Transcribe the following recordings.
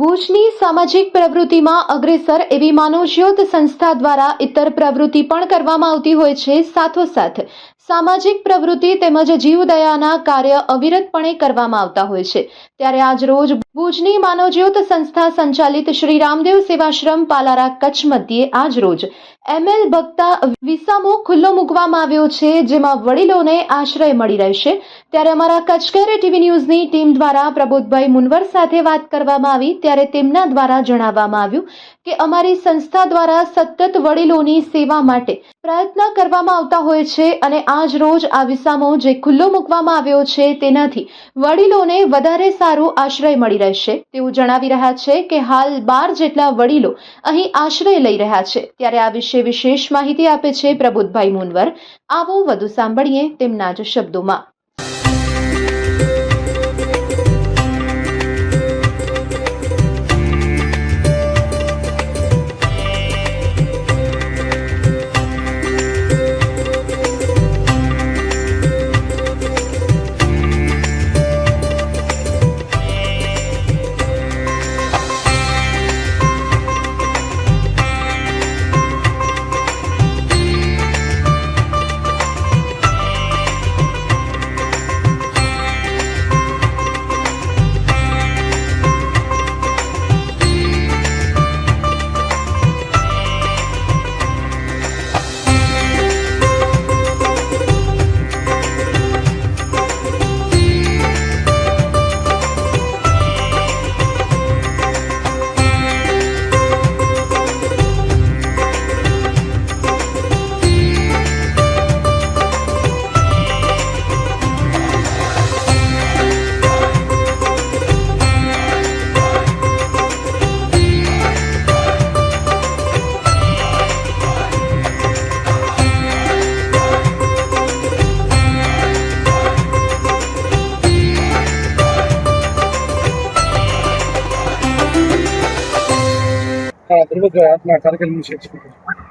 ભુજની સામાજિક પ્રવૃત્તિમાં અગ્રેસર એવી માનવજ્યોત સંસ્થા દ્વારા ઇતર પ્રવૃત્તિ પણ કરવામાં આવતી હોય છે। સાથોસાથ સામાજિક પ્રવૃત્તિ તેમજ જીવદયાના કાર્ય અવિરતપણે કરવામાં આવતા હોય છે। ત્યારે આજ રોજ ભુજની માનવજ્યોત સંસ્થા સંચાલિત શ્રી રામદેવ સેવાશ્રમ પાલારા કચ્છ મધ્યે આજ રોજ એમએલ ભક્તા વિસામો ખુલ્લો મૂકવામાં આવ્યો છે, જેમાં વડીલોને આશ્રય મળી રહેશે। ત્યારે અમારા કચ્છકેર ટીવી ન્યૂઝની ટીમ દ્વારા પ્રબોધભાઈ મુનવર સાથે વાત કરવામાં આવી, ત્યારે તેમના દ્વારા જણાવવામાં આવ્યું કે અમારી સંસ્થા દ્વારા સતત વડીલોની સેવા માટે પ્રયત્ન કરવામાં આવતા હોય છે અને આજ રોજ આ વિસામો જે ખુલ્લો મૂકવામાં આવ્યો છે તેનાથી વડીલોને વધારે સારો આશ્રય મળી રહેશે તેવું જણાવી રહ્યા છે કે હાલ 12 જેટલા વડીલો અહીં આશ્રય લઈ રહ્યા છે। ત્યારે આ વિશે વિશેષ માહિતી આપે છે પ્રબોધભાઈ મુનવર। આવો વધુ સાંભળીએ તેમના જ શબ્દોમાં।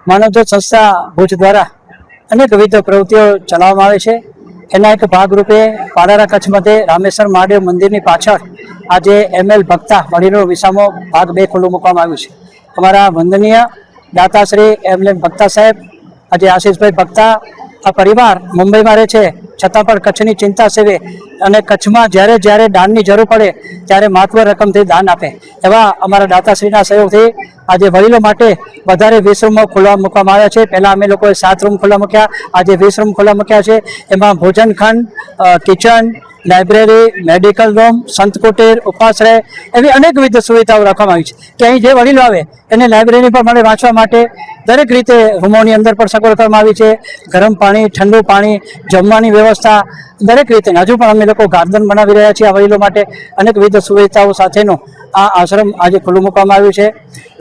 માનવજ્યોત સંસ્થા ભુજ દ્વારા અનેકવિધ પ્રવૃત્તિઓ ચલાવવામાં આવે છે। એના એક ભાગરૂપે પાલારા કચ્છ મધ્યે રામેશ્વર મહાદેવ મંદિરની પાછળ આજે એમએલ ભક્તા વડીલો વિસામો ભાગ 2 ખુલ્લું મૂકવામાં આવ્યું છે। અમારા વંદનીય દાતાશ્રી એમએલ ભક્તા સાહેબ, આજે આશીષભાઈ ભક્તા, આ પરિવાર મુંબઈમાં રહે છે છતાં પણ કચ્છની ચિંતા સેવે અને કચ્છમાં જ્યારે જ્યારે દાનની જરૂર પડે ત્યારે મહત્વ રકમથી દાન આપે એવા અમારા દાતાશ્રીના સહયોગથી આજે વડીલો માટે વધારે 20 રૂમો ખુલ્લા મૂકવામાં આવ્યા છે। પહેલાં અમે લોકોએ 7 રૂમ ખુલ્લા મૂક્યા, આજે 20 રૂમ ખુલ્લા મૂક્યા છે। એમાં ભોજન ખંડ, કિચન, લાઇબ્રેરી, મેડિકલ રૂમ, સંત કુટીર, ઉપાશ્રય એવી અનેકવિધ સુવિધાઓ રાખવામાં આવી છે કે અહીં જે વડીલો આવે એને લાઇબ્રેરી પણ મળે વાંચવા માટે। દરેક રીતે રૂમોની અંદર પણ સગવડ કરવામાં આવી છે। ગરમ પાણી, ઠંડુ પાણી, જમવાની વ્યવસ્થા દરેક રીતે। હજુ પણ અમે લોકો ગાર્ડન બનાવી રહ્યા છીએ આ વડીલો માટે। અનેકવિધ સુવિધાઓ સાથેનું આ આશ્રમ આજે ખુલ્લું મૂકવામાં આવ્યું છે।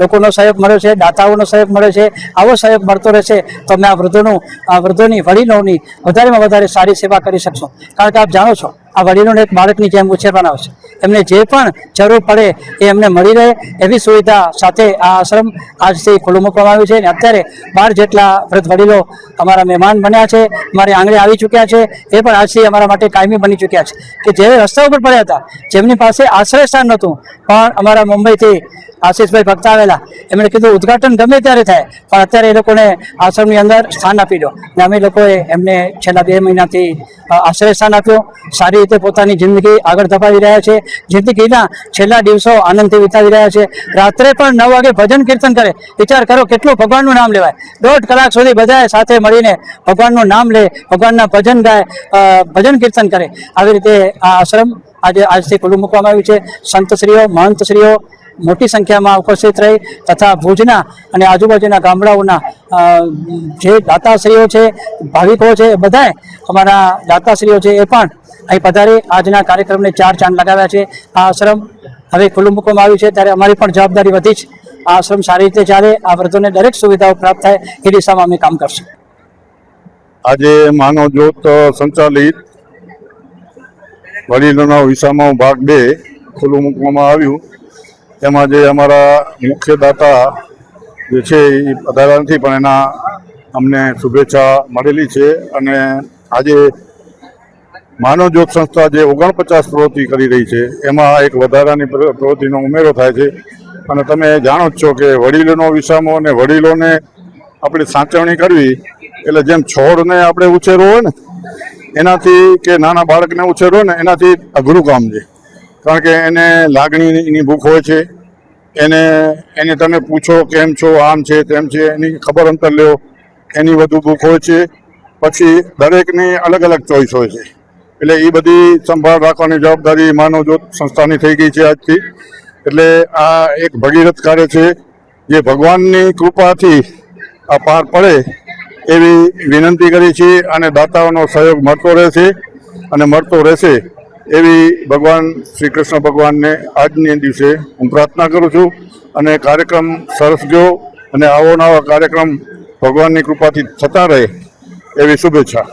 લોકોનો સહયોગ મળ્યો છે, દાતાઓનો સહયોગ મળ્યો છે। આવો સહયોગ મળતો રહેશે તો અમે આ વૃદ્ધોની વડીલોની વધારેમાં વધારે સારી સેવા કરી શકશું। કારણ કે આપ જાણો છો આ વડીલોને એક બાળકની જેમ ઉછેરવાના હોય છે, એમને જે પણ જરૂર પડે એ એમને મળી રહે એવી સુવિધા સાથે આ આશ્રમ આજથી ખુલ્લું મૂકવામાં આવ્યું છે। અને અત્યારે 12 જેટલા વૃદ્ધ વડીલો અમારા મહેમાન બન્યા છે, અમારે આંગણે આવી ચૂક્યા છે। એ પણ આજથી અમારા માટે કાયમી બની ચૂક્યા છે કે જે રસ્તા ઉપર પડ્યા હતા, જેમની પાસે આશ્રય સ્થાન નહોતું, પણ અમારા મુંબઈથી આશીષભાઈ ભક્તા આવેલા, એમણે કીધું ઉદ્ઘાટન ગમે ત્યારે થાય પણ અત્યારે એ લોકોને આશ્રમની અંદર સ્થાન આપી દો। અને અમે લોકોએ એમને છેલ્લા 2 મહિનાથી આશ્રય સ્થાન આપ્યું। સારી રીતે પોતાની જિંદગી આગળ ધપાવી રહ્યા છે, જિંદગીના છેલ્લા દિવસો આનંદથી વિતાવી રહ્યા છે। રાત્રે પણ 9 વાગે ભજન કીર્તન કરે, વિચાર કરો કેટલું ભગવાનનું નામ લેવાય। 1.5 કલાક સુધી બધાએ સાથે મળીને ભગવાનનું નામ લે, ભગવાનના ભજન ગાય, ભજન કીર્તન કરે। આવી રીતે આ આશ્રમ આજથી ખુલ્લું મૂકવામાં આવ્યું છે। સંતશ્રીઓ, મહંતશ્રીઓ મોટી સંખ્યામાં ઉપસ્થિત રહી તથા ભુજના અને આજુબાજુના ગામડાઓના જે દાતાશ્રીઓ છે, ભાવિકો છે, બધાએ અમારા દાતાશ્રીઓ છે એ પણ અહીં પધારી આજના કાર્યક્રમને 4 ચાંદ લગાવ્યા છે। આ આશ્રમ હવે ખુલ્લું મૂકવામાં આવ્યું છે ત્યારે અમારી પણ જવાબદારી વધી છે। આ આશ્રમ સારી રીતે ચાલે, આ વૃદ્ધોને દરેક સુવિધાઓ પ્રાપ્ત થાય એ દિશામાં અમે કામ કરશું। આજે માનવજ્યોત સંચાલિત વડીલોના વિસામો ભાગ 2 ખુલ્લું મૂકવામાં આવ્યું। એમાં જે અમારા મુખ્ય દાતા જે છે એ પધાર્યા નથી, પણ એના અમને શુભેચ્છા મળેલી છે અને આજે માનવ જ્યોત સંસ્થા જે 49 પ્રવૃત્તિ કરી રહી છે એમાં એક વધારાની પ્રવૃત્તિનો ઉમેરો થાય છે. અને તમે જાણો જ છો કે વડીલોનો વિસામો અને વડીલોને આપણે સાચવણી કરવી એટલે જેમ છોડને આપણે ઉછેરવો હોય ને એનાથી કે નાના બાળકને ઉછેરવો ને એનાથી અઘરું કામ છે. કારણ કે એને લાગણીની ભૂખ હોય છે, એને તમે પૂછો કેમ છો, આમ છે તેમ છે, એની ખબર અંતર લ્યો, એની વધુ ભૂખ હોય છે. પછી દરેકની અલગ અલગ ચોઈસ હોય છે. એટલે એ બધી સંભાળ રાખવાની જવાબદારી માનવ જ્યોત સંસ્થાની થઈ ગઈ છે આજથી. એટલે આ એક ભગીરથ કાર્ય છે જે ભગવાનની કૃપાથી આ પાર પડે એવી વિનંતી કરી છે. અને દાતાઓનો સહયોગ મળતો રહેશે અને મળતો રહેશે એવી ભગવાન શ્રી કૃષ્ણ ભગવાનને આજની દિવસે હું પ્રાર્થના કરું છું. અને કાર્યક્રમ સરસ ગયો અને આવો નવા કાર્યક્રમ ભગવાનની કૃપાથી થતા રહે એવી શુભેચ્છા.